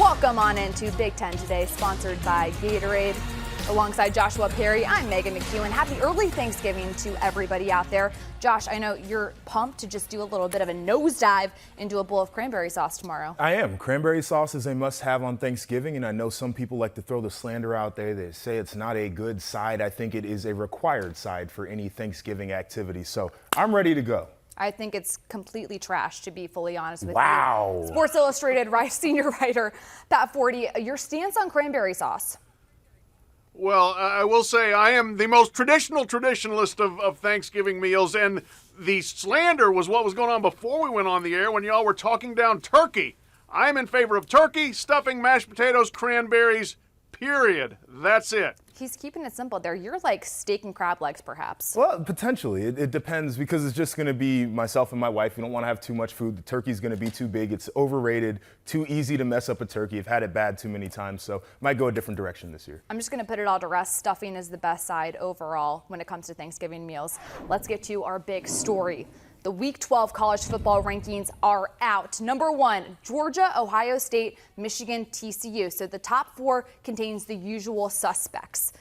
Welcome on into Big Ten Today, sponsored by Gatorade. Alongside Joshua Perry, I'm Megan McEwen. Happy early Thanksgiving to everybody out there. Josh, I know you're pumped to just do a little bit of a nosedive into a bowl of cranberry sauce tomorrow. I am. Cranberry sauce is a must-have on Thanksgiving, and I know some people like to throw the slander out there. They say it's not a good side. I think it is a required side for any Thanksgiving activity. So I'm ready to go. I think it's completely trash, to be fully honest with Wow. you. Sports Illustrated senior writer Pat Forde, your stance on cranberry sauce? Well, I will say I am the most traditionalist of Thanksgiving meals, and the slander was what was going on before we went on the air when y'all were talking down turkey. I'm in favor of turkey, stuffing, mashed potatoes, cranberries, period. That's it. He's keeping it simple there. You're like steak and crab legs, perhaps. Well, potentially. It depends because it's just going to be myself and my wife. We don't want to have too much food. The turkey's going to be too big. It's overrated, too easy to mess up a turkey. I've had it bad too many times, so might go a different direction this year. I'm just going to put it all to rest. Stuffing is the best side overall when it comes to Thanksgiving meals. Let's get to our big story. The Week 12 college football rankings are out. Number 1, Georgia, Ohio State, Michigan, TCU. So the top 4 contains the usual suspects.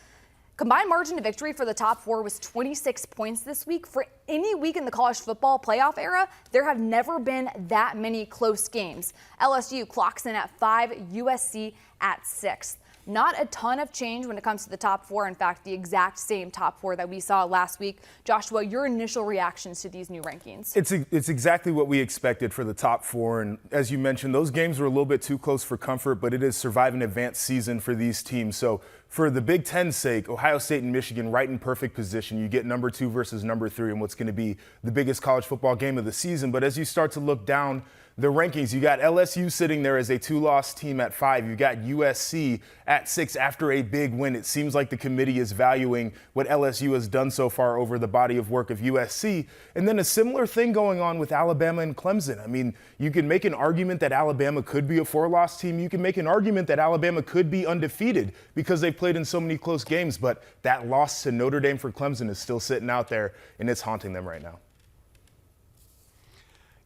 Combined margin of victory for the top 4 was 26 points this week. For any week in the college football playoff era, there have never been that many close games. LSU clocks in at 5, USC at 6. Not a ton of change when it comes to the top 4. In fact, the exact same top 4 that we saw last week. Joshua, your initial reactions to these new rankings? It's exactly what we expected for the top 4. And as you mentioned, those games were a little bit too close for comfort, but it is survive and advance season for these teams. So for the Big Ten's sake, Ohio State and Michigan right in perfect position. You get number 2 versus number 3 in what's going to be the biggest college football game of the season. But as you start to look down the rankings, you got LSU sitting there as a 2-loss team at 5. You got USC at 6 after a big win. It seems like the committee is valuing what LSU has done so far over the body of work of USC. And then a similar thing going on with Alabama and Clemson. I mean, you can make an argument that Alabama could be a 4-loss team. You can make an argument that Alabama could be undefeated because they've played in so many close games. But that loss to Notre Dame for Clemson is still sitting out there, and it's haunting them right now.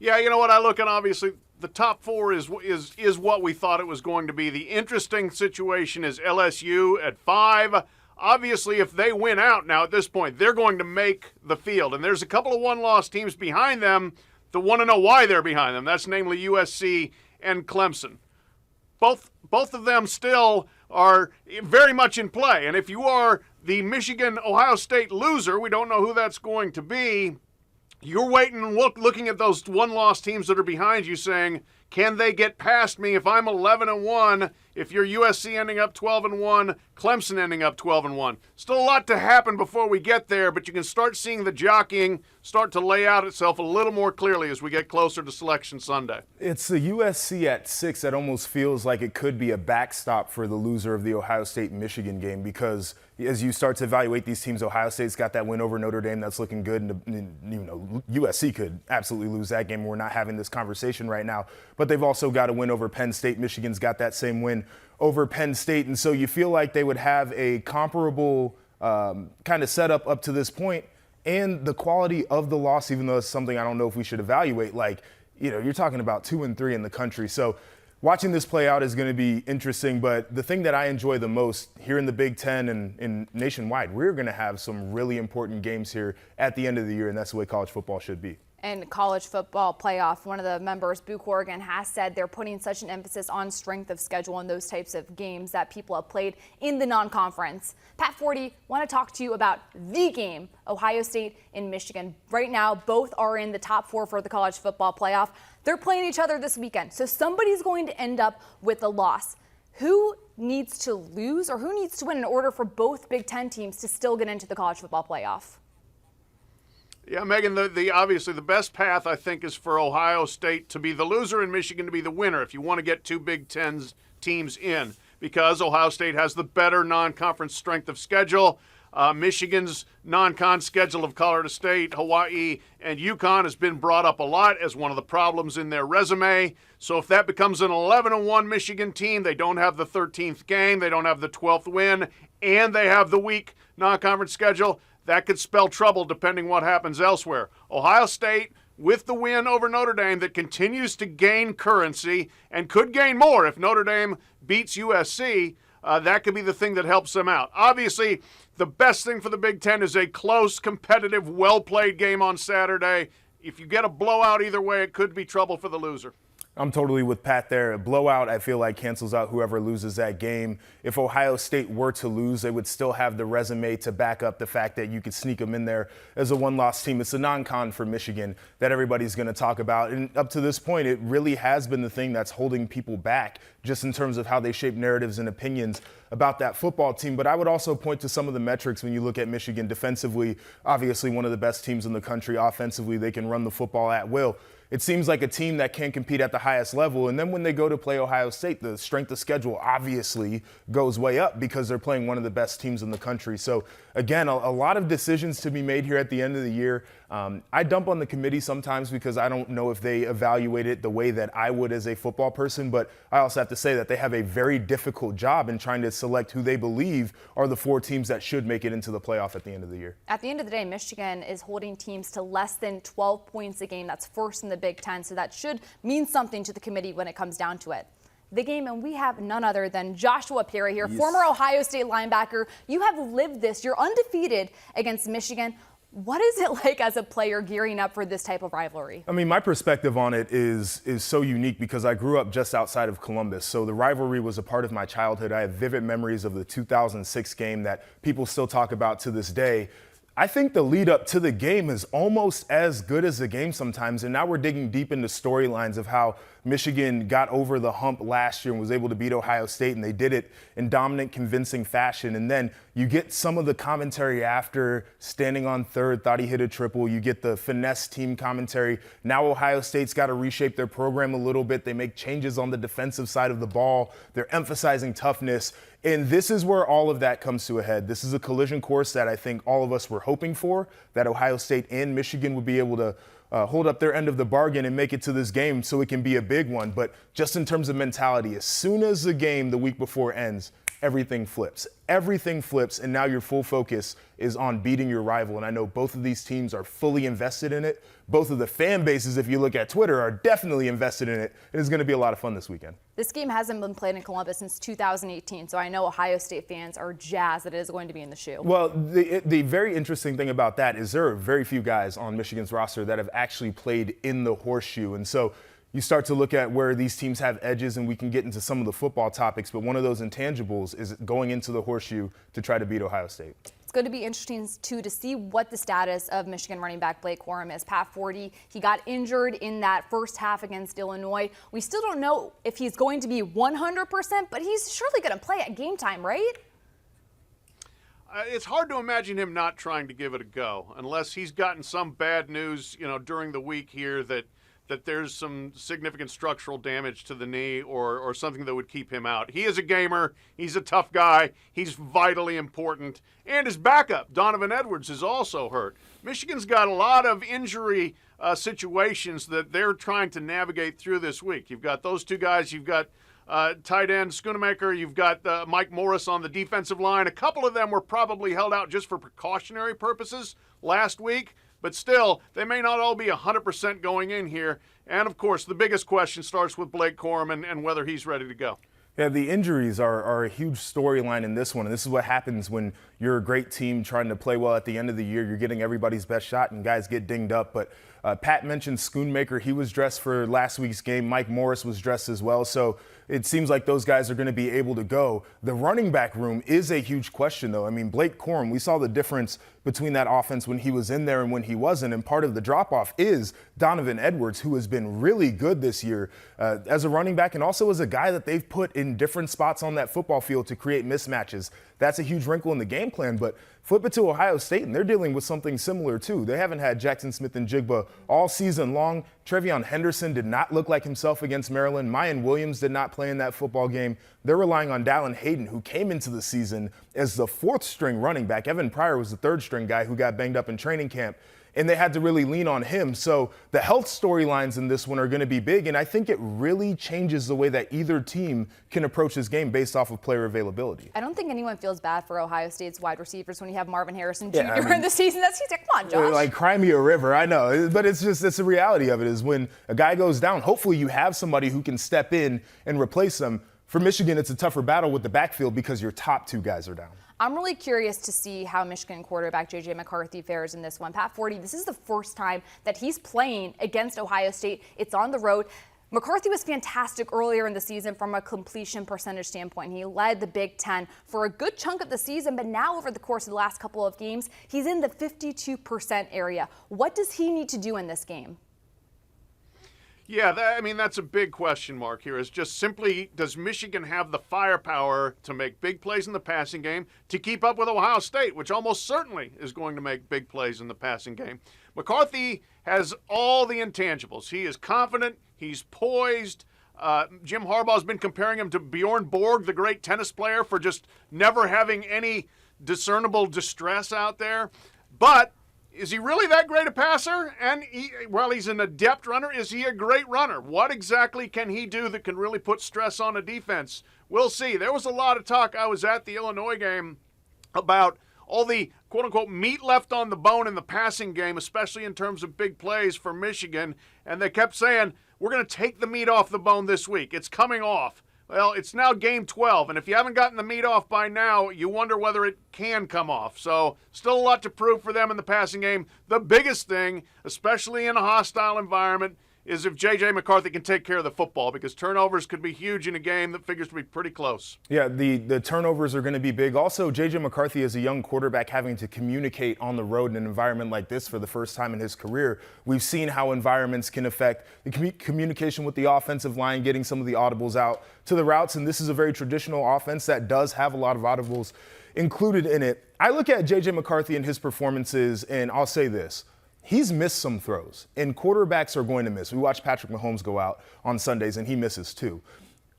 Yeah, you know what, I look at, obviously the top 4 is what we thought it was going to be. The interesting situation is LSU at 5. Obviously, if they win out now at this point, they're going to make the field. And there's a couple of one-loss teams behind them that want to know why they're behind them. That's namely USC and Clemson. Both of them still are very much in play. And if you are the Michigan-Ohio State loser, we don't know who that's going to be, you're waiting and looking at those one-loss teams that are behind you saying, can they get past me if I'm 11-1, if you're USC ending up 12-1, Clemson ending up 12-1. Still a lot to happen before we get there, but you can start seeing the jockeying start to lay out itself a little more clearly as we get closer to Selection Sunday. It's the USC at 6 that almost feels like it could be a backstop for the loser of the Ohio State-Michigan game because as you start to evaluate these teams, Ohio State's got that win over Notre Dame that's looking good, and USC could absolutely lose that game. We're not having this conversation right now, but they've also got a win over Penn State. Michigan's got that same win over Penn State, and so you feel like they would have a comparable kind of setup up to this point, and the quality of the loss, even though it's something I don't know if we should evaluate, you're talking about 2 and 3 in the country. So watching this play out is going to be interesting, but the thing that I enjoy the most here in the Big Ten and nationwide, we're going to have some really important games here at the end of the year, and that's the way college football should be. And college football playoff, one of the members, Boo Corrigan, has said they're putting such an emphasis on strength of schedule and those types of games that people have played in the non-conference. Pat Forde, want to talk to you about the game, Ohio State and Michigan. Right now, both are in the top 4 for the college football playoff. They're playing each other this weekend, so somebody's going to end up with a loss. Who needs to lose or who needs to win in order for both Big Ten teams to still get into the college football playoff? Yeah, Megan, obviously the best path, I think, is for Ohio State to be the loser and Michigan to be the winner if you want to get 2 Big Ten teams in, because Ohio State has the better non-conference strength of schedule. Michigan's non-con schedule of Colorado State, Hawaii, and UConn has been brought up a lot as one of the problems in their resume. So if that becomes an 11-1 Michigan team, they don't have the 13th game, they don't have the 12th win, and they have the weak non-conference schedule, that could spell trouble depending what happens elsewhere. Ohio State with the win over Notre Dame that continues to gain currency and could gain more if Notre Dame beats USC. That could be the thing that helps them out. Obviously, the best thing for the Big Ten is a close, competitive, well-played game on Saturday. If you get a blowout either way, it could be trouble for the loser. I'm totally with Pat there. A blowout, I feel like, cancels out whoever loses that game. If Ohio State were to lose, they would still have the resume to back up the fact that you could sneak them in there as a one-loss team. It's a non-con for Michigan that everybody's going to talk about. And up to this point, it really has been the thing that's holding people back just in terms of how they shape narratives and opinions about that football team. But I would also point to some of the metrics when you look at Michigan defensively. Obviously, one of the best teams in the country. Offensively, they can run the football at will. It seems like a team that can compete at the highest level. And then when they go to play Ohio State, the strength of schedule obviously goes way up because they're playing one of the best teams in the country. So, again, a lot of decisions to be made here at the end of the year. I dump on the committee sometimes because I don't know if they evaluate it the way that I would as a football person. But I also have to say that they have a very difficult job in trying to select who they believe are the 4 teams that should make it into the playoff at the end of the year. At the end of the day, Michigan is holding teams to less than 12 points a game. That's first in the Big Ten, so that should mean something to the committee when it comes down to it. The game, and we have none other than Joshua Perry here, former Ohio State linebacker. You have lived this. You're undefeated against Michigan. What is it like as a player gearing up for this type of rivalry? I mean, my perspective on it is so unique because I grew up just outside of Columbus. So the rivalry was a part of my childhood. I have vivid memories of the 2006 game that people still talk about to this day. I think the lead up to the game is almost as good as the game sometimes. And now we're digging deep into storylines of how Michigan got over the hump last year and was able to beat Ohio State, and they did it in dominant, convincing fashion. And then you get some of the commentary after, standing on third, thought he hit a triple. You get the finesse team commentary. Now Ohio State's got to reshape their program a little bit. They make changes on the defensive side of the ball. They're emphasizing toughness. And this is where all of that comes to a head. This is a collision course that I think all of us were hoping for, that Ohio State and Michigan would be able to hold up their end of the bargain and make it to this game so it can be a big one. But just in terms of mentality, as soon as the game the week before ends, everything flips. Everything flips, and now your full focus is on beating your rival. And I know both of these teams are fully invested in it. Both of the fan bases, if you look at Twitter, are definitely invested in it. It is going to be a lot of fun this weekend. This game hasn't been played in Columbus since 2018, so I know Ohio State fans are jazzed that it is going to be in the shoe. Well, the very interesting thing about that is there are very few guys on Michigan's roster that have actually played in the horseshoe. And so you start to look at where these teams have edges, and we can get into some of the football topics, but one of those intangibles is going into the horseshoe to try to beat Ohio State. It's going to be interesting, too, to see what the status of Michigan running back Blake Corum is. Pat Forde, he got injured in that first half against Illinois. We still don't know if he's going to be 100%, but he's surely going to play at game time, right? It's hard to imagine him not trying to give it a go, unless he's gotten some bad news, during the week here that there's some significant structural damage to the knee or something that would keep him out. He is a gamer. He's a tough guy. He's vitally important. And his backup, Donovan Edwards, is also hurt. Michigan's got a lot of injury situations that they're trying to navigate through this week. You've got those two guys. You've got tight end Schoonemaker. You've got Mike Morris on the defensive line. A couple of them were probably held out just for precautionary purposes last week. But still, they may not all be 100% going in here. And, of course, the biggest question starts with Blake Corum and whether he's ready to go. Yeah, the injuries are a huge storyline in this one. And this is what happens when you're a great team trying to play well at the end of the year. You're getting everybody's best shot and guys get dinged up. But Pat mentioned Schoonemaker. He was dressed for last week's game. Mike Morris was dressed as well. So it seems like those guys are going to be able to go. The running back room is a huge question, though. I mean, Blake Corum, we saw the difference between that offense when he was in there and when he wasn't. And part of the drop-off is Donovan Edwards, who has been really good this year as a running back and also as a guy that they've put in different spots on that football field to create mismatches. That's a huge wrinkle in the game plan. But flip it to Ohio State, and they're dealing with something similar, too. They haven't had Jackson Smith and Jigba all season long. Trevion Henderson did not look like himself against Maryland. Mayan Williams did not play in that football game. They're relying on Dallin Hayden, who came into the season as the fourth-string running back. Evan Pryor was the third-string guy who got banged up in training camp. and they had to really lean on him. So the health storylines in this one are going to be big, and I think it really changes the way that either team can approach this game based off of player availability. I don't think anyone feels bad for Ohio State's wide receivers when you have Marvin Harrison Jr. In the season. That's come on, Josh. Like, cry me a river, I know. But it's the reality of it is when a guy goes down, hopefully you have somebody who can step in and replace them. For Michigan, it's a tougher battle with the backfield because your top two guys are down. I'm really curious to see how Michigan quarterback J.J. McCarthy fares in this one. Pat Forde, this is the first time that he's playing against Ohio State. It's on the road. McCarthy was fantastic earlier in the season from a completion percentage standpoint. He led the Big Ten for a good chunk of the season, but now over the course of the last couple of games, he's in the 52% area. What does he need to do in this game? Yeah, that's a big question mark here. Is just simply, does Michigan have the firepower to make big plays in the passing game to keep up with Ohio State, which almost certainly is going to make big plays in the passing game? McCarthy has all the intangibles. He is confident. He's poised. Jim Harbaugh's been comparing him to Bjorn Borg, the great tennis player, for just never having any discernible distress out there. But is he really that great a passer? And while he's an adept runner, is he a great runner? What exactly can he do that can really put stress on a defense? We'll see. There was a lot of talk. I was at the Illinois game about all the quote-unquote meat left on the bone in the passing game, especially in terms of big plays for Michigan. And they kept saying, we're going to take the meat off the bone this week. It's coming off. Well, it's now game 12, and if you haven't gotten the meat off by now, you wonder whether it can come off. So still a lot to prove for them in the passing game. The biggest thing, especially in a hostile environment, is if J.J. McCarthy can take care of the football, because turnovers could be huge in a game that figures to be pretty close. Yeah, the turnovers are going to be big. Also, J.J. McCarthy is a young quarterback having to communicate on the road in an environment like this for the first time in his career. We've seen how environments can affect the communication with the offensive line, getting some of the audibles out to the routes, and this is a very traditional offense that does have a lot of audibles included in it. I look at J.J. McCarthy and his performances, and I'll say this. He's missed some throws, and quarterbacks are going to miss. We watch Patrick Mahomes go out on Sundays, and he misses too.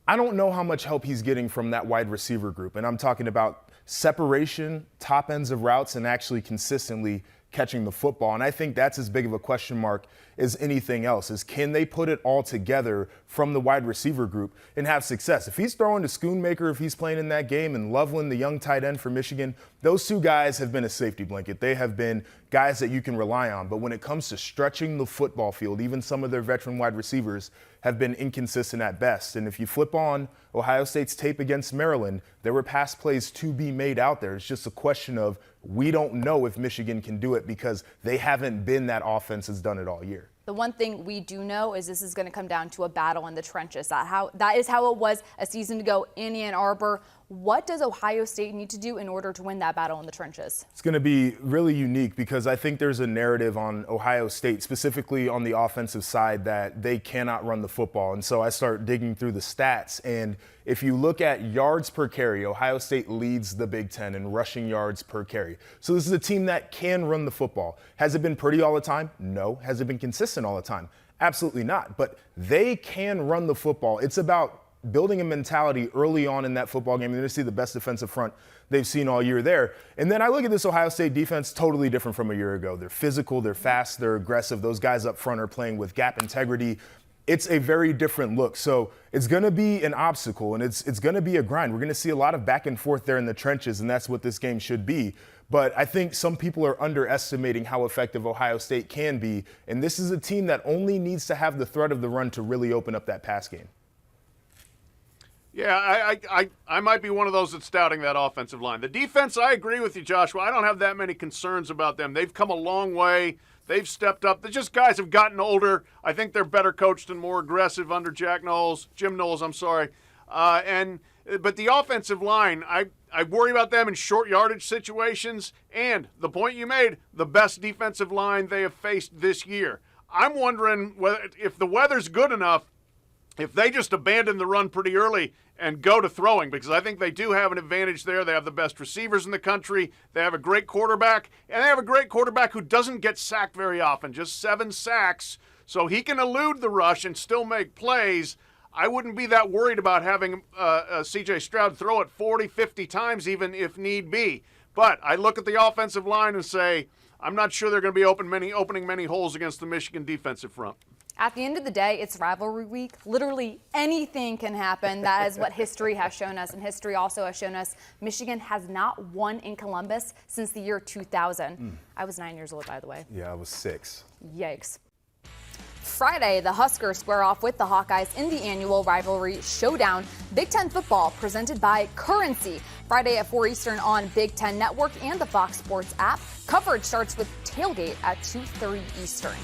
I don't know how much help he's getting from that wide receiver group, and I'm talking about separation, top ends of routes, and actually consistently catching the football. And I think that's as big of a question mark as anything else, is can they put it all together from the wide receiver group and have success? If he's throwing to Schoonmaker, if he's playing in that game, and Loveland, the young tight end for Michigan, those two guys have been a safety blanket. They have been guys that you can rely on. But when it comes to stretching the football field, even some of their veteran wide receivers have been inconsistent at best. And if you flip on Ohio State's tape against Maryland, there were pass plays to be made out there. It's just a question of we don't know if Michigan can do it because they haven't been that offense that's done it all year. The one thing we do know is this is going to come down to a battle in the trenches. That is how it was a season ago in Ann Arbor. What does Ohio State need to do in order to win that battle in the trenches? It's going to be really unique because I think there's a narrative on Ohio State, specifically on the offensive side, that they cannot run the football. And so I start digging through the stats. And if you look at yards per carry, Ohio State leads the Big Ten in rushing yards per carry. So this is a team that can run the football. Has it been pretty all the time? No. Has it been consistent all the time? Absolutely not. But they can run the football. It's about building a mentality early on in that football game. You're going to see the best defensive front they've seen all year there. And then I look at this Ohio State defense, totally different from a year ago. They're physical, they're fast, they're aggressive. Those guys up front are playing with gap integrity. It's a very different look. So it's going to be an obstacle, and it's going to be a grind. We're going to see a lot of back and forth there in the trenches, and that's what this game should be. But I think some people are underestimating how effective Ohio State can be. And this is a team that only needs to have the threat of the run to really open up that pass game. Yeah, I might be one of those that's doubting that offensive line. The defense, I agree with you, Joshua. I don't have that many concerns about them. They've come a long way. They've stepped up. They're just guys have gotten older. I think they're better coached and more aggressive under Jim Knowles, I'm sorry. But the offensive line, I worry about them in short yardage situations. And the point you made, the best defensive line they have faced this year. I'm wondering if the weather's good enough, if they just abandon the run pretty early and go to throwing, because I think they do have an advantage there. They have the best receivers in the country. They have a great quarterback, and they have a great quarterback who doesn't get sacked very often, just 7 sacks. So he can elude the rush and still make plays. I wouldn't be that worried about having C.J. Stroud throw it 40, 50 times even if need be. But I look at the offensive line and say, I'm not sure they're going to be opening many holes against the Michigan defensive front. At the end of the day, it's rivalry week. Literally anything can happen. That is what history has shown us. And history also has shown us Michigan has not won in Columbus since the year 2000. I was 9 years old, by the way. Yeah, I was 6. Yikes. Friday, the Huskers square off with the Hawkeyes in the annual rivalry showdown. Big Ten football presented by Currency. Friday at 4 Eastern on Big Ten Network and the Fox Sports app. Coverage starts with tailgate at 2:30 Eastern.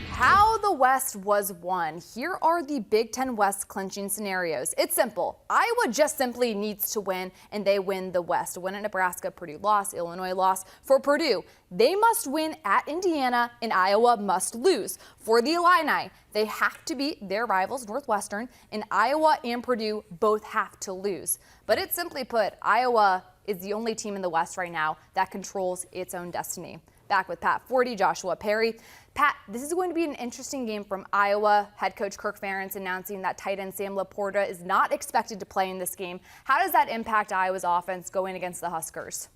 How the West was won. Here are the Big Ten West clinching scenarios. It's simple. Iowa just simply needs to win, and they win the West. Win at Nebraska, Purdue lost, Illinois lost. For Purdue, they must win at Indiana, and Iowa must lose. For the Illini, they have to beat their rivals, Northwestern, and Iowa and Purdue both have to lose. But it's simply put, Iowa is the only team in the West right now that controls its own destiny. Back with Pat Forde, Joshua Perry. Pat, this is going to be an interesting game from Iowa. Head coach Kirk Ferentz announcing that tight end Sam Laporta is not expected to play in this game. How does that impact Iowa's offense going against the Huskers?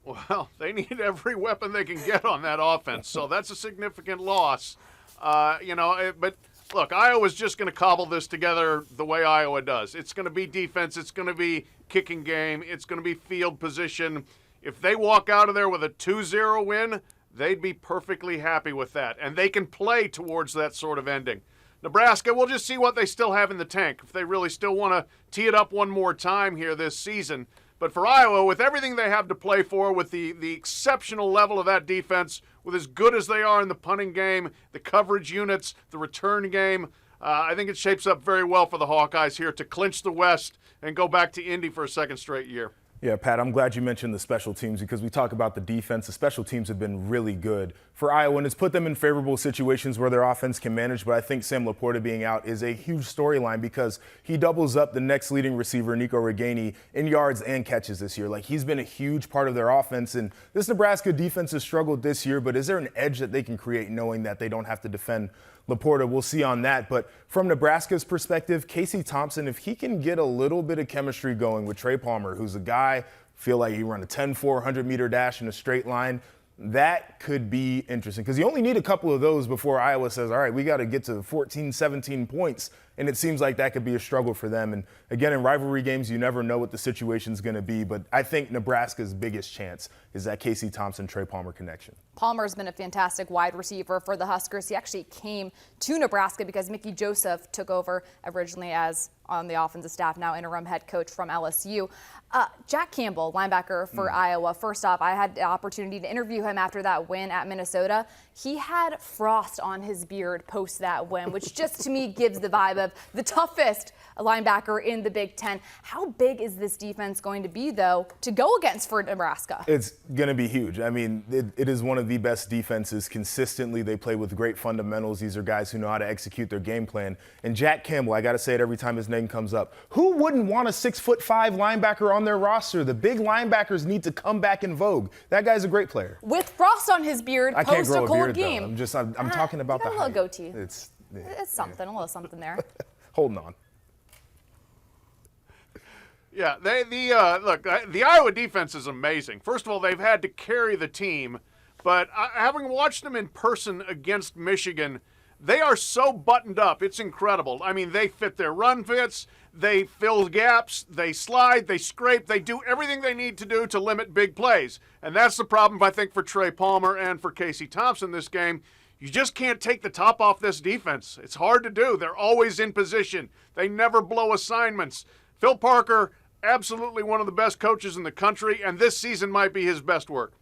Well, they need every weapon they can get on that offense, so that's a significant loss. But look, Iowa's just going to cobble this together the way Iowa does. It's going to be defense. It's going to be kicking game. It's going to be field position. If they walk out of there with a 2-0 win, they'd be perfectly happy with that. And they can play towards that sort of ending. Nebraska, we'll just see what they still have in the tank, if they really still want to tee it up one more time here this season. But for Iowa, with everything they have to play for, with the exceptional level of that defense, with as good as they are in the punting game, the coverage units, the return game, I think it shapes up very well for the Hawkeyes here to clinch the West and go back to Indy for a second straight year. Yeah, Pat, I'm glad you mentioned the special teams because we talk about the defense. The special teams have been really good for Iowa, and it's put them in favorable situations where their offense can manage. But I think Sam Laporta being out is a huge storyline because he doubles up the next leading receiver, Nico Reganey, in yards and catches this year. Like, he's been a huge part of their offense. And this Nebraska defense has struggled this year, but is there an edge that they can create knowing that they don't have to defend Laporta? We'll see on that. But from Nebraska's perspective, Casey Thompson, if he can get a little bit of chemistry going with Trey Palmer, who's a guy, feel like he run a 10-4 100-meter dash in a straight line, that could be interesting because you only need a couple of those before Iowa says, all right, we got to get to 14, 17 points. And it seems like that could be a struggle for them. And again, in rivalry games, you never know what the situation's going to be. But I think Nebraska's biggest chance is that Casey Thompson-Trey Palmer connection. Palmer's been a fantastic wide receiver for the Huskers. He actually came to Nebraska because Mickey Joseph took over originally as on the offensive staff, now interim head coach from LSU. Jack Campbell, linebacker for Iowa. First off, I had the opportunity to interview him after that win at Minnesota. He had frost on his beard post that win, which just to me gives the vibe of the toughest linebacker in the Big Ten. How big is this defense going to be, though, to go against for Nebraska? It's going to be huge. I mean, it is one of the best defenses consistently. They play with great fundamentals. These are guys who know how to execute their game plan. And Jack Campbell, I got to say it every time his name comes up. Who wouldn't want a 6'5" linebacker on their roster? The big linebackers need to come back in vogue. That guy's a great player. With frost on his beard, I can't post grow a cold beard, game. Though. I'm talking about you got the a little height. goatee. It's something, a little something there. Holding on. Yeah, the Iowa defense is amazing. First of all, they've had to carry the team, but having watched them in person against Michigan, they are so buttoned up. It's incredible. I mean, they fit their run fits, they fill gaps, they slide, they scrape, they do everything they need to do to limit big plays. And that's the problem, I think, for Trey Palmer and for Casey Thompson this game. You just can't take the top off this defense. It's hard to do. They're always in position. They never blow assignments. Phil Parker, absolutely one of the best coaches in the country, and this season might be his best work.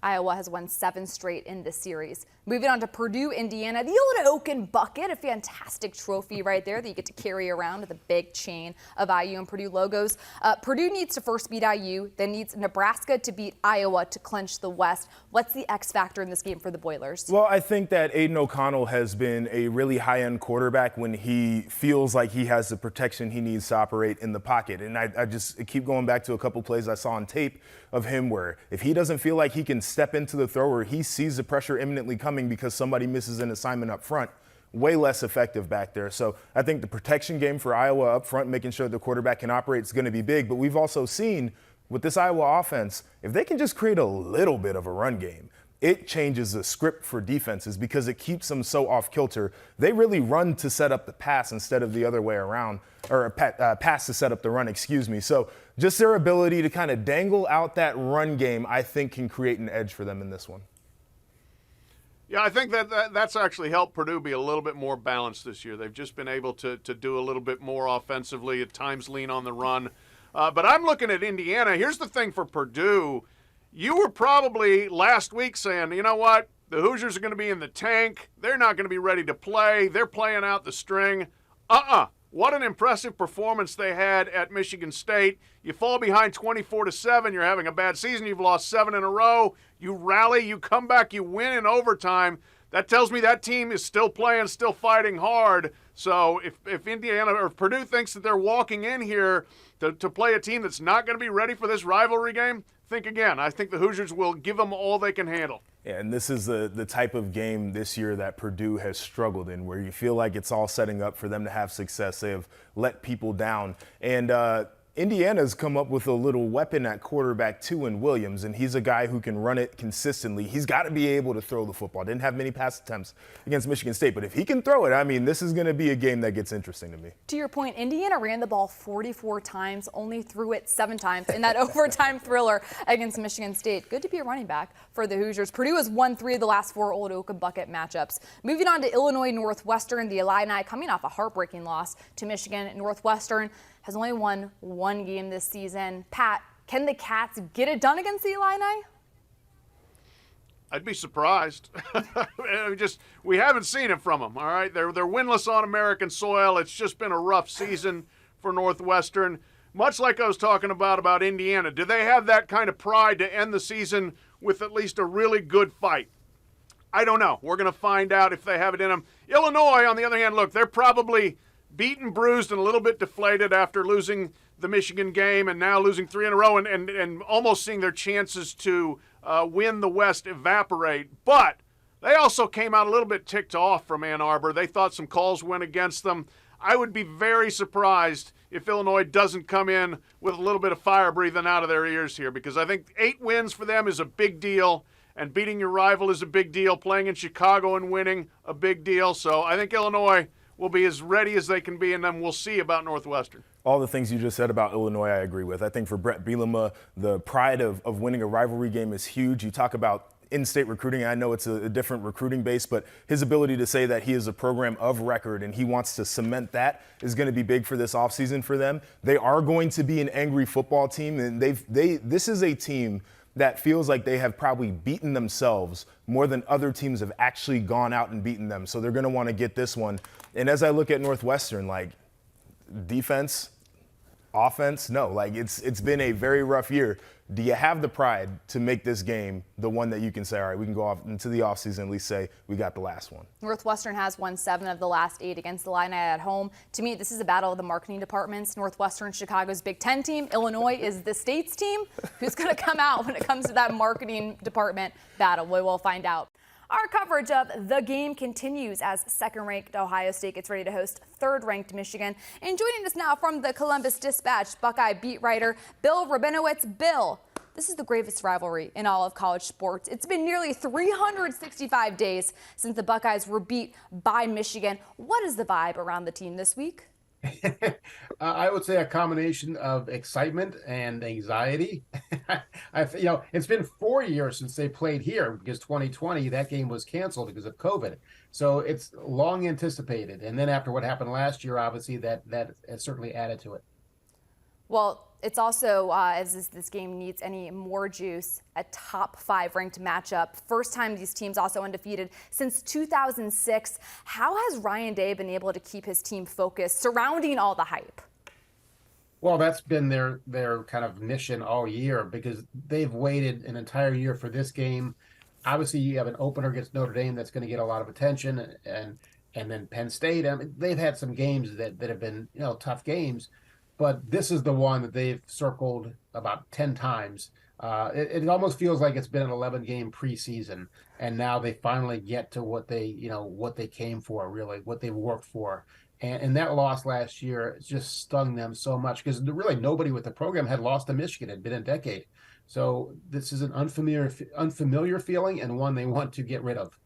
Iowa has won 7 straight in this series. Moving on to Purdue, Indiana, the old Oaken Bucket, a fantastic trophy right there that you get to carry around with a big chain of IU and Purdue logos. Purdue needs to first beat IU, then needs Nebraska to beat Iowa to clinch the West. What's the X factor in this game for the Boilers? Well, I think that Aiden O'Connell has been a really high-end quarterback when he feels like he has the protection he needs to operate in the pocket. And I just keep going back to a couple plays I saw on tape of him where if he doesn't feel like he can step into the throw or he sees the pressure imminently coming because somebody misses an assignment up front, way less effective back there. So I think the protection game for Iowa up front, making sure the quarterback can operate, is going to be big. But we've also seen with this Iowa offense, if they can just create a little bit of a run game, it changes the script for defenses because it keeps them so off kilter. They really run to set up the pass instead of the other way around, or pass to set up the run, excuse me. So just their ability to kind of dangle out that run game, I think, can create an edge for them in this one. Yeah, I think that's actually helped Purdue be a little bit more balanced this year. They've just been able to do a little bit more offensively, at times lean on the run. But I'm looking at Indiana. Here's the thing for Purdue. You were probably last week saying, you know what, the Hoosiers are going to be in the tank. They're not going to be ready to play. They're playing out the string. What an impressive performance they had at Michigan State. You fall behind 24-7. You're having a bad season. You've lost 7 in a row. You rally. You come back. You win in overtime. That tells me that team is still playing, still fighting hard. So if Indiana or Purdue thinks that they're walking in here to play a team that's not going to be ready for this rivalry game, think again. I think the Hoosiers will give them all they can handle. Yeah, and this is the type of game this year that Purdue has struggled in, where you feel like it's all setting up for them to have success. They have let people down. And Indiana's come up with a little weapon at quarterback, too, in Williams, and he's a guy who can run it consistently. He's got to be able to throw the football. Didn't have many pass attempts against Michigan State, but if he can throw it, I mean, this is going to be a game that gets interesting to me. To your point, Indiana ran the ball 44 times, only threw it 7 times in that overtime thriller against Michigan State. Good to be a running back for the Hoosiers. Purdue has won 3 of the last 4 Old Oak Bucket matchups. Moving on to Illinois Northwestern, the Illini coming off a heartbreaking loss to Michigan. Northwestern has only won 1 game this season. Pat, can the Cats get it done against the Illini? I'd be surprised. We haven't seen it from them, all right? They're winless on American soil. It's just been a rough season for Northwestern. Much like I was talking about Indiana, do they have that kind of pride to end the season with at least a really good fight? I don't know. We're going to find out if they have it in them. Illinois, on the other hand, look, they're probably beaten, bruised, and a little bit deflated after losing the Michigan game and now losing 3 in a row and almost seeing their chances to win the West evaporate. But they also came out a little bit ticked off from Ann Arbor. They thought some calls went against them. I would be very surprised if Illinois doesn't come in with a little bit of fire breathing out of their ears here, because I think 8 wins for them is a big deal, and beating your rival is a big deal. Playing in Chicago and winning, a big deal. So I think Illinois will be as ready as they can be, and then we'll see about Northwestern. All the things you just said about Illinois, I agree with. I think for Brett Bielema, the pride of winning a rivalry game is huge. You talk about in-state recruiting. I know it's a different recruiting base, but his ability to say that he is a program of record and he wants to cement that is going to be big for this offseason for them. They are going to be an angry football team, and this is a team that feels like they have probably beaten themselves more than other teams have actually gone out and beaten them. So they're going to want to get this one. And as I look at Northwestern, like, defense, offense, no. Like, it's been a very rough year. Do you have the pride to make this game the one that you can say, all right, we can go off into the offseason and at least say we got the last one? Northwestern has won 7 of the last 8 against the Illini at home. To me, this is a battle of the marketing departments. Northwestern, Chicago's Big Ten team. Illinois is the state's team. Who's going to come out when it comes to that marketing department battle? We will find out. Our coverage of the game continues as second-ranked Ohio State gets ready to host third-ranked Michigan. And joining us now from the Columbus Dispatch, Buckeye beat writer Bill Rabinowitz. Bill, this is the gravest rivalry in all of college sports. It's been nearly 365 days since the Buckeyes were beat by Michigan. What is the vibe around the team this week? I would say a combination of excitement and anxiety. It's been 4 years since they played here, because 2020, that game was canceled because of COVID. So it's long anticipated. And then after what happened last year, obviously that has certainly added to it. Well, it's also, as this game needs any more juice, a top 5 ranked matchup. First time these teams also undefeated since 2006. How has Ryan Day been able to keep his team focused surrounding all the hype? Well, that's been their kind of mission all year, because they've waited an entire year for this game. Obviously, you have an opener against Notre Dame that's going to get a lot of attention, and then Penn State. I mean, they've had some games that have been tough games. But this is the one that they've circled about 10 times. It almost feels like it's been an 11-game preseason, and now they finally get to what they came for, really, what they worked for. And that loss last year just stung them so much because really nobody with the program had lost to Michigan. It had been a decade. So this is an unfamiliar feeling and one they want to get rid of.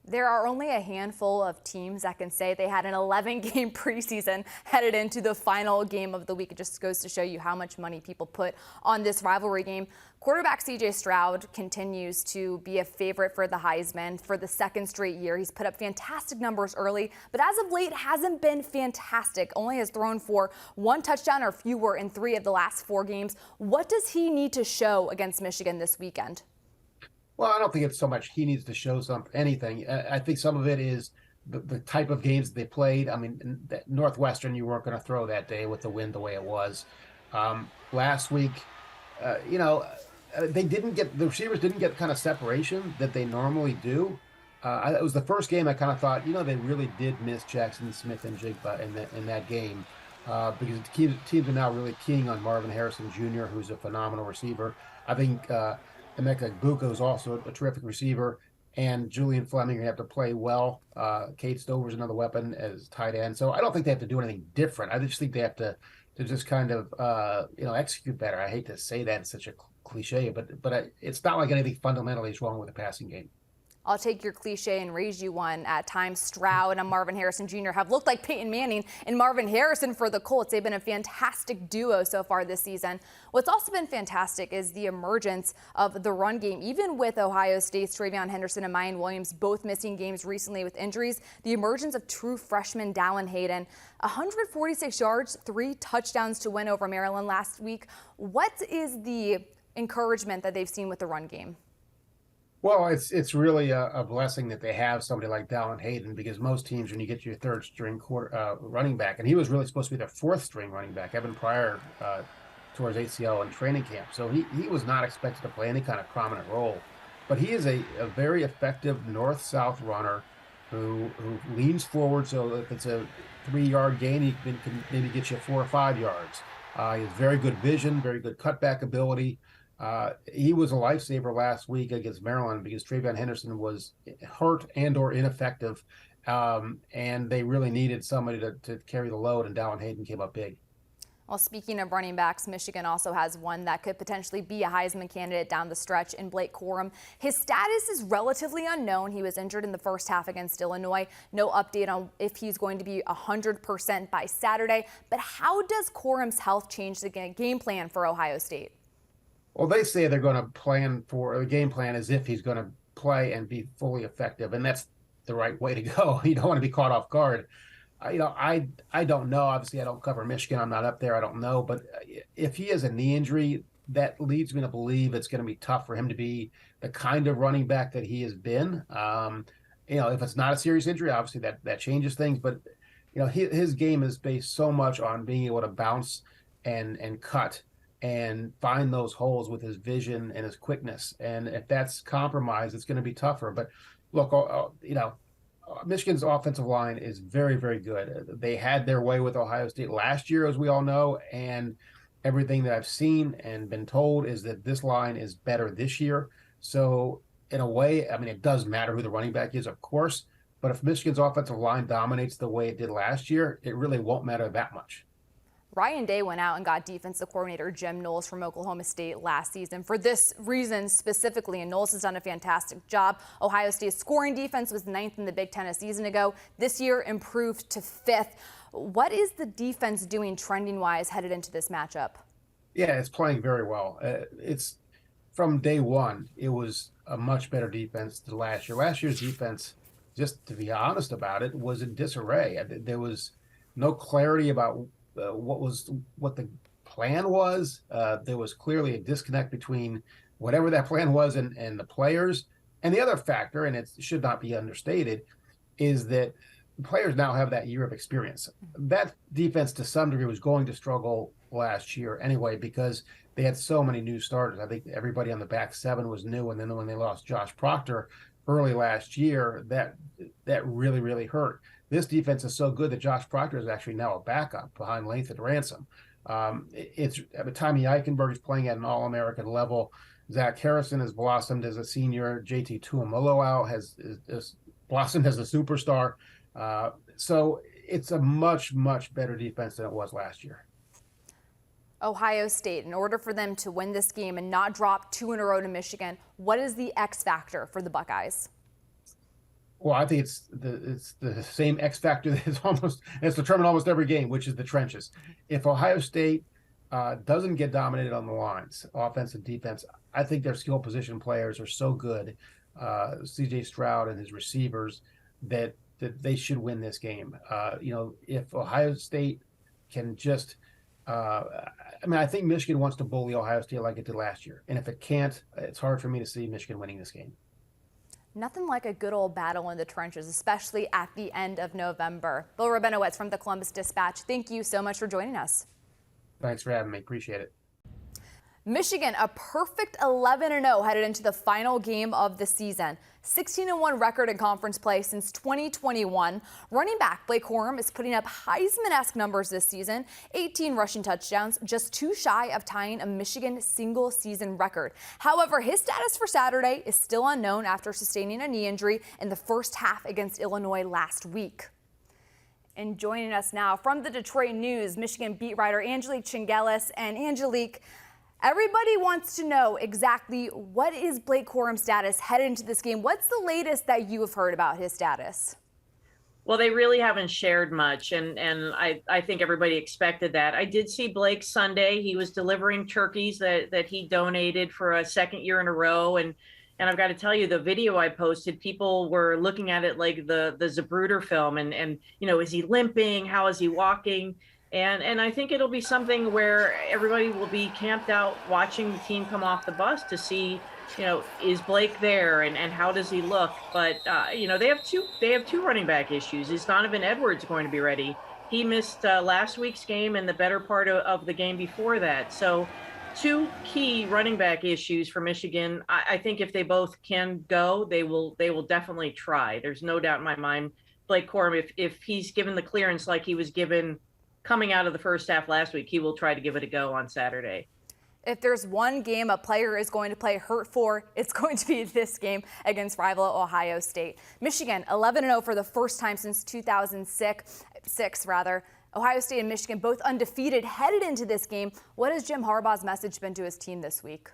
There are only a handful of teams that can say they had an 11-game preseason headed into the final game of the week. It just goes to show you how much money people put on this rivalry game. Quarterback C.J. Stroud continues to be a favorite for the Heisman for the second straight year. He's put up fantastic numbers early, but as of late hasn't been fantastic. Only has thrown for 1 touchdown or fewer in 3 of the last 4 games. What does he need to show against Michigan this weekend? Well, I don't think it's so much he needs to show anything. I think some of it is the type of games they played. I mean, Northwestern, you weren't going to throw that day with the wind the way it was. Last week, the receivers didn't get kind of separation that they normally do. It was the first game I kind of thought, they really did miss Jackson Smith and Jigba in that game because the teams are now really keying on Marvin Harrison Jr., who's a phenomenal receiver. I think Emeka Egbuka is also a terrific receiver, and Julian Fleming are going to have to play well. Kate Stover's another weapon as tight end. So I don't think they have to do anything different. I just think they have to just kind of execute better. I hate to say that, it's such a cliche, but it's not like anything fundamentally is wrong with the passing game. I'll take your cliche and raise you one. At times, Stroud and Marvin Harrison Jr. have looked like Peyton Manning and Marvin Harrison for the Colts. They've been a fantastic duo so far this season. What's also been fantastic is the emergence of the run game. Even with Ohio State's TreVeyon Henderson and Mayan Williams both missing games recently with injuries, the emergence of true freshman Dallan Hayden, 146 yards, 3 touchdowns to win over Maryland last week. What is the encouragement that they've seen with the run game? Well, it's really a blessing that they have somebody like Dallan Hayden, because most teams, when you get your third string running back, and he was really supposed to be their 4th string running back, Evan Pryor towards ACL in training camp. So he was not expected to play any kind of prominent role. But he is a very effective north-south runner who leans forward. So if it's a 3-yard gain, he can maybe get you 4 or 5 yards. He has very good vision, very good cutback ability. He was a lifesaver last week against Maryland because TreVeyon Henderson was hurt and or ineffective, and they really needed somebody to carry the load, and Dallan Hayden came up big. Well, speaking of running backs, Michigan also has one that could potentially be a Heisman candidate down the stretch in Blake Corum. His status is relatively unknown. He was injured in the first half against Illinois. No update on if he's going to be 100% by Saturday. But how does Corum's health change the game plan for Ohio State? Well, they say they're going to plan for a game plan as if he's going to play and be fully effective, and that's the right way to go. You don't want to be caught off guard. I don't know. Obviously, I don't cover Michigan. I'm not up there. I don't know. But if he has a knee injury, that leads me to believe it's going to be tough for him to be the kind of running back that he has been. If it's not a serious injury, obviously that changes things. But his game is based so much on being able to bounce and cut and find those holes with his vision and his quickness. And if that's compromised, it's going to be tougher. But look, Michigan's offensive line is very, very good. They had their way with Ohio State last year, as we all know, and everything that I've seen and been told is that this line is better this year. So in a way, it does matter who the running back is, of course, but if Michigan's offensive line dominates the way it did last year, it really won't matter that much. Ryan Day went out and got defensive coordinator Jim Knowles from Oklahoma State last season for this reason specifically, and Knowles has done a fantastic job. Ohio State's scoring defense was 9th in the Big Ten a season ago. This year improved to 5th. What is the defense doing trending-wise headed into this matchup? Yeah, it's playing very well. It's from day one, it was a much better defense than last year. Last year's defense, just to be honest about it, was in disarray. There was no clarity about what the plan was. There was clearly a disconnect between whatever that plan was and the players. And the other factor, and it should not be understated, is that the players now have that year of experience. That defense to some degree was going to struggle last year anyway because they had so many new starters. I think everybody on the back 7 was new, and then when they lost Josh Proctor early last year, that really, really hurt. This defense is so good that Josh Proctor is actually now a backup behind Lathan Ransom. Tommy Eichenberg is playing at an All-American level. Zach Harrison has blossomed as a senior. JT Tuimoloau has blossomed as a superstar. So it's a much, much better defense than it was last year. Ohio State, in order for them to win this game and not drop 2 in a row to Michigan, what is the X factor for the Buckeyes? Well, I think it's the same X factor that is it's determined almost every game, which is the trenches. If Ohio State doesn't get dominated on the lines, offense and defense, I think their skill position players are so good, C.J. Stroud and his receivers, that they should win this game. If Ohio State can just I think Michigan wants to bully Ohio State like it did last year. And if it can't, it's hard for me to see Michigan winning this game. Nothing like a good old battle in the trenches, especially at the end of November. Bill Rabinowitz from the Columbus Dispatch, thank you so much for joining us. Thanks for having me. Appreciate it. Michigan, a perfect 11-0 headed into the final game of the season. 16-1 record in conference play since 2021. Running back Blake Corum is putting up Heisman-esque numbers this season. 18 rushing touchdowns, just 2 shy of tying a Michigan single-season record. However, his status for Saturday is still unknown after sustaining a knee injury in the first half against Illinois last week. And joining us now from the Detroit News, Michigan beat writer Angelique Chengelis. And Angelique, everybody wants to know exactly what is Blake Corum's status headed into this game. What's the latest that you have heard about his status? Well, they really haven't shared much, and I think everybody expected that. I did see Blake Sunday. He was delivering turkeys that he donated for a second year in a row, and I've got to tell you, the video I posted, people were looking at it like the Zapruder film, and is he limping? How is he walking? And I think it'll be something where everybody will be camped out watching the team come off the bus to see, is Blake there and how does he look? But they have two running back issues. Is Donovan Edwards going to be ready? He missed last week's game and the better part of the game before that. So 2 key running back issues for Michigan. I think if they both can go, they will definitely try. There's no doubt in my mind. Blake Corum, if he's given the clearance like he was given coming out of the first half last week, he will try to give it a go on Saturday. If there's one game a player is going to play hurt for, it's going to be this game against rival Ohio State. Michigan, 11-0 for the first time since 2006. Ohio State and Michigan both undefeated headed into this game. What has Jim Harbaugh's message been to his team this week?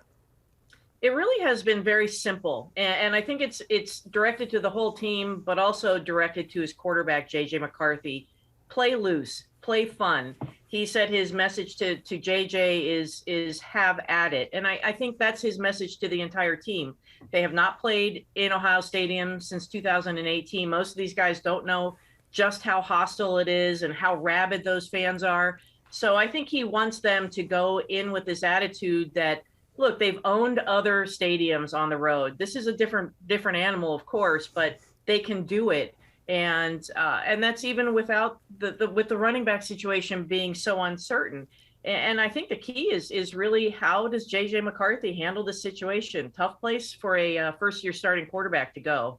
It really has been very simple, and I think it's directed to the whole team, but also directed to his quarterback, J.J. McCarthy. Play loose. Play fun. He said his message to JJ is have at it. And I think that's his message to the entire team. They have not played in Ohio Stadium since 2018. Most of these guys don't know just how hostile it is and how rabid those fans are. So I think he wants them to go in with this attitude that, look, they've owned other stadiums on the road. This is a different animal, of course, but they can do it. And that's even without with the running back situation being so uncertain. And I think the key is really, how does J.J. McCarthy handle this situation? Tough place for a first-year starting quarterback to go.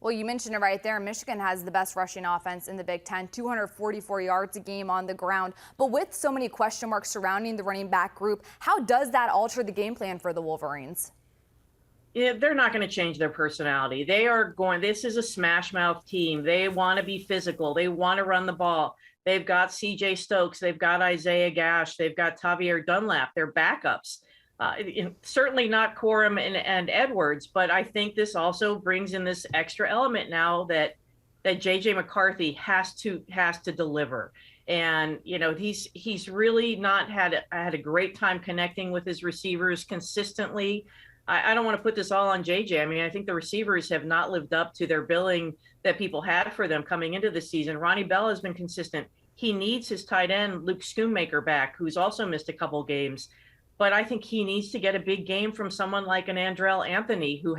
Well, you mentioned it right there. Michigan has the best rushing offense in the Big Ten, 244 yards a game on the ground. But with so many question marks surrounding the running back group, how does that alter the game plan for the Wolverines? Yeah, they're not going to change their personality. This is a smash mouth team. They want to be physical. They want to run the ball. They've got CJ Stokes. They've got Isaiah Gash. They've got Tavier Dunlap. They're backups. Certainly not Corum and Edwards, but I think this also brings in this extra element now that JJ McCarthy has to deliver. And, he's really not had a great time connecting with his receivers consistently. I don't want to put this all on JJ. I mean, I think the receivers have not lived up to their billing that people had for them coming into the season. Ronnie Bell has been consistent. He needs his tight end, Luke Schoonmaker, back, who's also missed a couple games. But I think he needs to get a big game from someone like an Andrell Anthony, who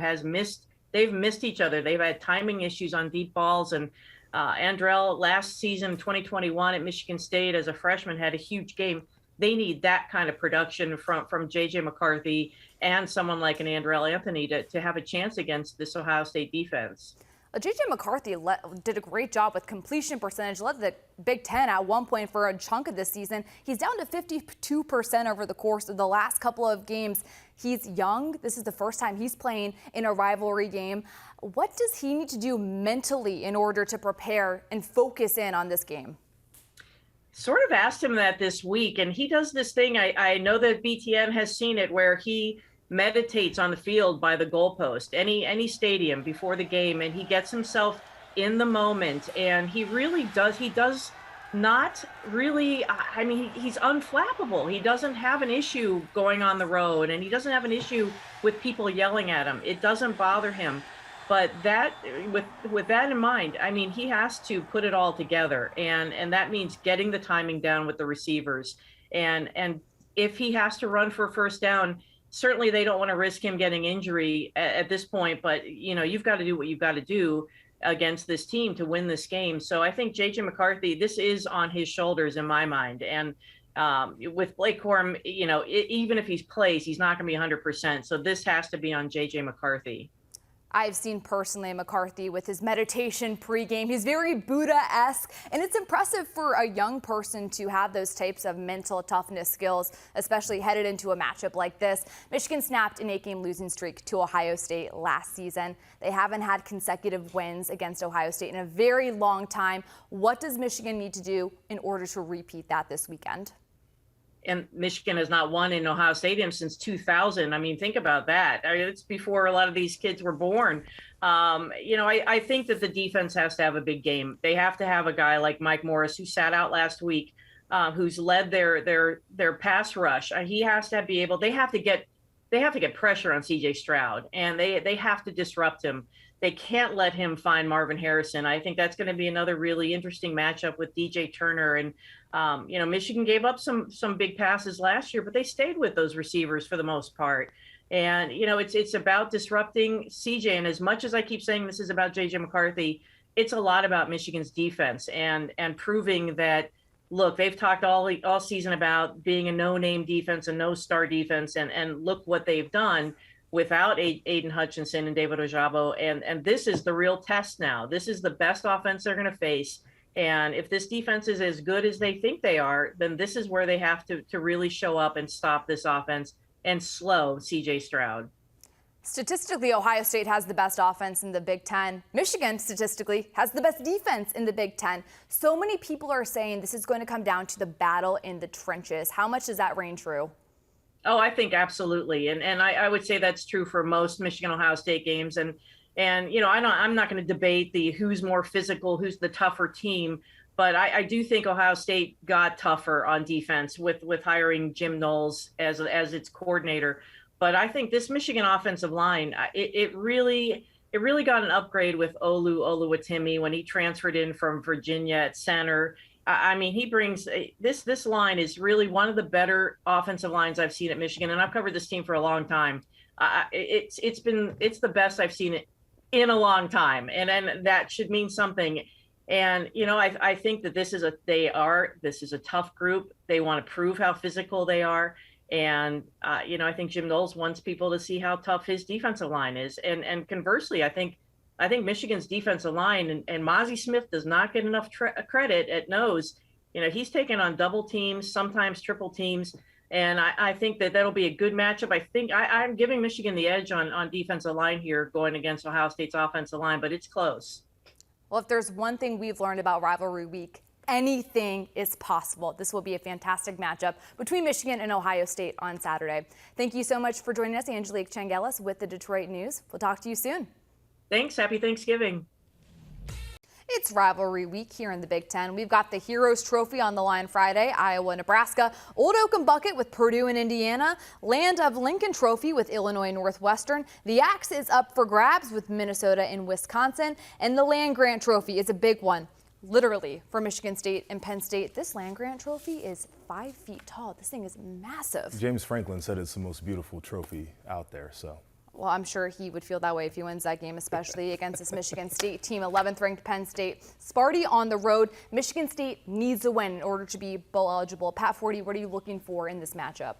they've missed each other. They've had timing issues on deep balls. And Andrell last season, 2021 at Michigan State as a freshman, had a huge game. They need that kind of production from J.J. McCarthy and someone like an Andrell Anthony to have a chance against this Ohio State defense. Well, J.J. McCarthy did a great job with completion percentage, led the Big Ten at one point for a chunk of this season. He's down to 52% over the course of the last couple of games. He's young. This is the first time he's playing in a rivalry game. What does he need to do mentally in order to prepare and focus in on this game? Sort of asked him that this week, and he does this thing. I know that BTN has seen it where he meditates on the field by the goalpost, any stadium before the game, and he gets himself in the moment, and he does not really, I mean, he's unflappable. He doesn't have an issue going on the road, and he doesn't have an issue with people yelling at him. It doesn't bother him. But that, with that in mind, I mean, he has to put it all together, and that means getting the timing down with the receivers. And if he has to run for a first down, certainly they don't want to risk him getting injury at this point. But you've got to do what you've got to do against this team to win this game. So I think J.J. McCarthy, this is on his shoulders in my mind. And with Blake Corum, even if he plays, he's not going to be 100%. So this has to be on J.J. McCarthy. I've seen personally McCarthy with his meditation pregame. He's very Buddha-esque, and it's impressive for a young person to have those types of mental toughness skills, especially headed into a matchup like this. Michigan snapped an 8-game losing streak to Ohio State last season. They haven't had consecutive wins against Ohio State in a very long time. What does Michigan need to do in order to repeat that this weekend? And Michigan has not won in Ohio Stadium since 2000. I mean, think about that. I mean, it's before a lot of these kids were born. I think that the defense has to have a big game. They have to have a guy like Mike Morris, who sat out last week, who's led their pass rush. He has to be able. They have to get pressure on C.J. Stroud, and they have to disrupt him. They can't let him find Marvin Harrison. I think that's going to be another really interesting matchup with DJ Turner. And, Michigan gave up some big passes last year, but they stayed with those receivers for the most part. And, it's about disrupting CJ. And as much as I keep saying this is about JJ McCarthy, it's a lot about Michigan's defense and proving that, look, they've talked all season about being a no-name defense, a no-star defense, and look what they've done without Aiden Hutchinson and David Ojabo. And this is the real test now. This is the best offense they're going to face. And if this defense is as good as they think they are, then this is where they have to really show up and stop this offense and slow CJ Stroud. Statistically, Ohio State has the best offense in the Big Ten. Michigan, statistically, has the best defense in the Big Ten. So many people are saying this is going to come down to the battle in the trenches. How much does that reign true? Oh, I think absolutely. And I would say that's true for most Michigan-Ohio State games. And I'm not going to debate the who's more physical, who's the tougher team. But I do think Ohio State got tougher on defense with hiring Jim Knowles as its coordinator. But I think this Michigan offensive line, it really got an upgrade with Olu Oluwatimi when he transferred in from Virginia at center. I mean, he brings this line is really one of the better offensive lines I've seen at Michigan, and I've covered this team for a long time. It's the best I've seen it in a long time, and that should mean something. And I think that this is a tough group. They want to prove how physical they are. And, I think Jim Knowles wants people to see how tough his defensive line is. And conversely, I think Michigan's defensive line and Mozzie Smith does not get enough credit at nose. He's taken on double teams, sometimes triple teams. And I think that'll be a good matchup. I think I'm giving Michigan the edge on defensive line here going against Ohio State's offensive line, but it's close. Well, if there's one thing we've learned about Rivalry Week, anything is possible. This will be a fantastic matchup between Michigan and Ohio State on Saturday. Thank you so much for joining us, Angelique Chengelis with the Detroit News. We'll talk to you soon. Thanks. Happy Thanksgiving. It's Rivalry Week here in the Big Ten. We've got the Heroes Trophy on the line Friday, Iowa, Nebraska, Old Oaken Bucket with Purdue and Indiana, Land of Lincoln Trophy with Illinois Northwestern. The Axe is up for grabs with Minnesota and Wisconsin, and the Land Grant Trophy is a big one. Literally, for Michigan State and Penn State. This Land Grant Trophy is 5 feet tall. This thing is massive. James Franklin said it's the most beautiful trophy out there, so. Well, I'm sure he would feel that way if he wins that game, especially against this Michigan State team, 11th ranked Penn State. Sparty on the road. Michigan State needs a win in order to be bowl eligible. Pat Forde, what are you looking for in this matchup?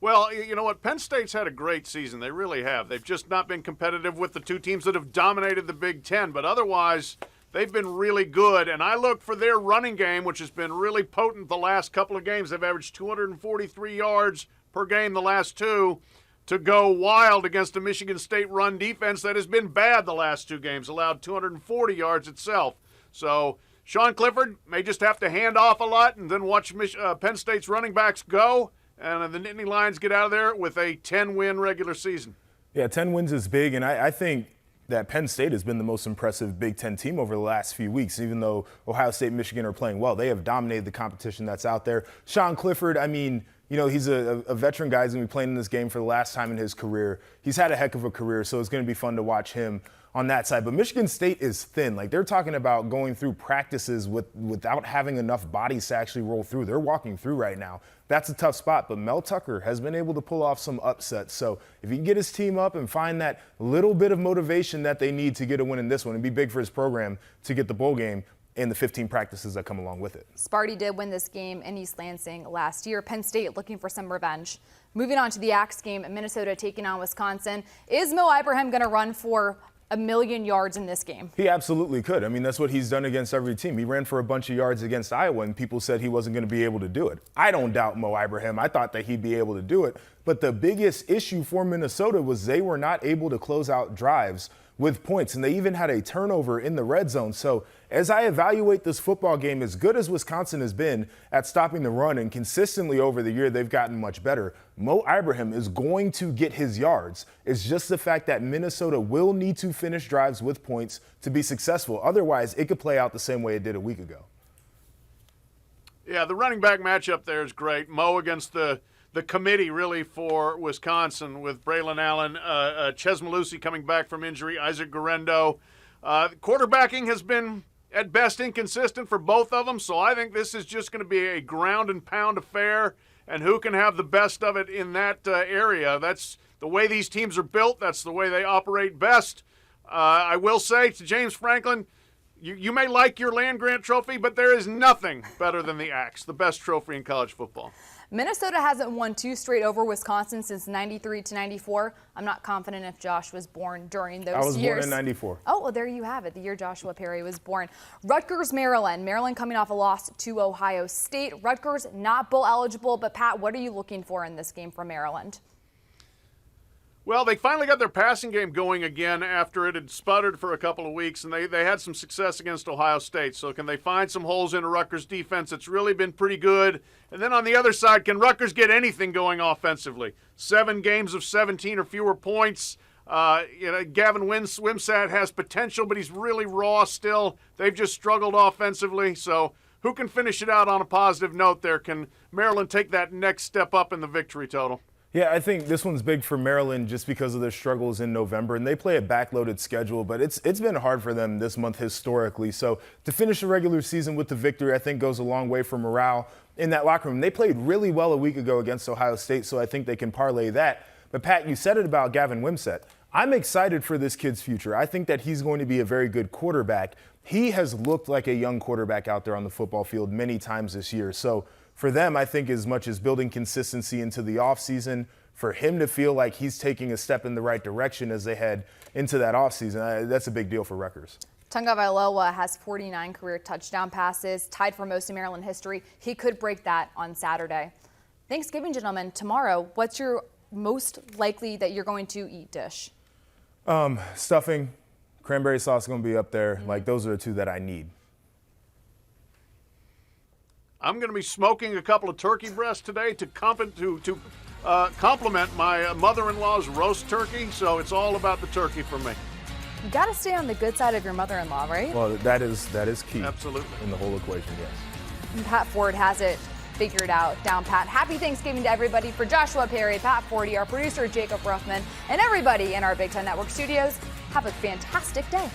Well, you know what? Penn State's had a great season. They really have. They've just not been competitive with the two teams that have dominated the Big Ten. But otherwise, they've been really good. And I look for their running game, which has been really potent the last couple of games. They've averaged 243 yards per game the last two, to go wild against a Michigan State run defense that has been bad the last two games, allowed 240 yards itself. So Sean Clifford may just have to hand off a lot and then watch Penn State's running backs go, and the Nittany Lions get out of there with a 10-win regular season. Yeah, 10 wins is big, and I think that Penn State has been the most impressive Big Ten team over the last few weeks. Even though Ohio State and Michigan are playing well, they have dominated the competition that's out there. Sean Clifford, I mean, you know, he's a veteran guy. He's going to be playing in this game for the last time in his career. He's had a heck of a career, so it's going to be fun to watch him on that side. But Michigan State is thin. Like, they're talking about going through practices without having enough bodies to actually roll through. They're walking through right now. That's a tough spot. But Mel Tucker has been able to pull off some upsets. So if he can get his team up and find that little bit of motivation that they need to get a win in this one, it'd be big for his program to get the bowl game and the 15 practices that come along with it. Sparty did win this game in East Lansing last year. Penn State looking for some revenge. Moving on to the Axe game, Minnesota taking on Wisconsin. Is Mo Ibrahim going to run for 1,000,000 yards in this game? He absolutely could. I mean, that's what he's done against every team. He ran for a bunch of yards against Iowa, and people said he wasn't going to be able to do it. I don't doubt Mo Ibrahim. I thought that he'd be able to do it. But the biggest issue for Minnesota was they were not able to close out drives with points, and they even had a turnover in the red zone. So as I evaluate this football game, as good as Wisconsin has been at stopping the run, and consistently over the year they've gotten much better, Mo Ibrahim is going to get his yards. It's just the fact that Minnesota will need to finish drives with points to be successful. Otherwise, it could play out the same way it did a week ago. Yeah, the running back matchup there is great. Mo against the committee, really, for Wisconsin, with Braylon Allen, Ches Malusi coming back from injury, Isaac Guerrero. Quarterbacking has been, at best, inconsistent for both of them, so I think this is just going to be a ground and pound affair, and who can have the best of it in that area. That's the way these teams are built. That's the way they operate best. I will say to James Franklin, you may like your land-grant trophy, but there is nothing better than the Axe, the best trophy in college football. Minnesota hasn't won 2 straight over Wisconsin since 93 to 94. I'm not confident if Josh was born during those years. I was born in 94. Oh, well, there you have it, the year Joshua Perry was born. Rutgers, Maryland. Maryland coming off a loss to Ohio State. Rutgers not bowl eligible, but Pat, what are you looking for in this game from Maryland? Well, they finally got their passing game going again after it had sputtered for a couple of weeks, and they had some success against Ohio State. So can they find some holes in a Rutgers defense? It's really been pretty good. And then on the other side, can Rutgers get anything going offensively? 7 games of 17 or fewer points. Gavin Wimsatt has potential, but he's really raw still. They've just struggled offensively. So who can finish it out on a positive note there? Can Maryland take that next step up in the victory total? Yeah, I think this one's big for Maryland just because of their struggles in November, and they play a backloaded schedule, but it's been hard for them this month historically. So to finish the regular season with the victory, I think goes a long way for morale in that locker room. They played really well a week ago against Ohio State, so I think they can parlay that. But Pat, you said it about Gavin Wimsatt. I'm excited for this kid's future. I think that he's going to be a very good quarterback. He has looked like a young quarterback out there on the football field many times this year. So for them, I think as much as building consistency into the offseason, for him to feel like he's taking a step in the right direction as they head into that offseason, that's a big deal for Rutgers. Tagovailoa has 49 career touchdown passes, tied for most in Maryland history. He could break that on Saturday. Thanksgiving, gentlemen, tomorrow, what's your most likely that you're going to eat dish? Stuffing, cranberry sauce is going to be up there. Like, those are the 2 that I need. I'm going to be smoking a couple of turkey breasts today to complement my mother-in-law's roast turkey, so it's all about the turkey for me. You got to stay on the good side of your mother-in-law, right? Well, that is key. Absolutely. In the whole equation, yes. And Pat Forde has it figured out down pat. Happy Thanksgiving to everybody. For Joshua Perry, Pat Forde, our producer Jacob Ruffman, and everybody in our Big Ten Network studios, have a fantastic day.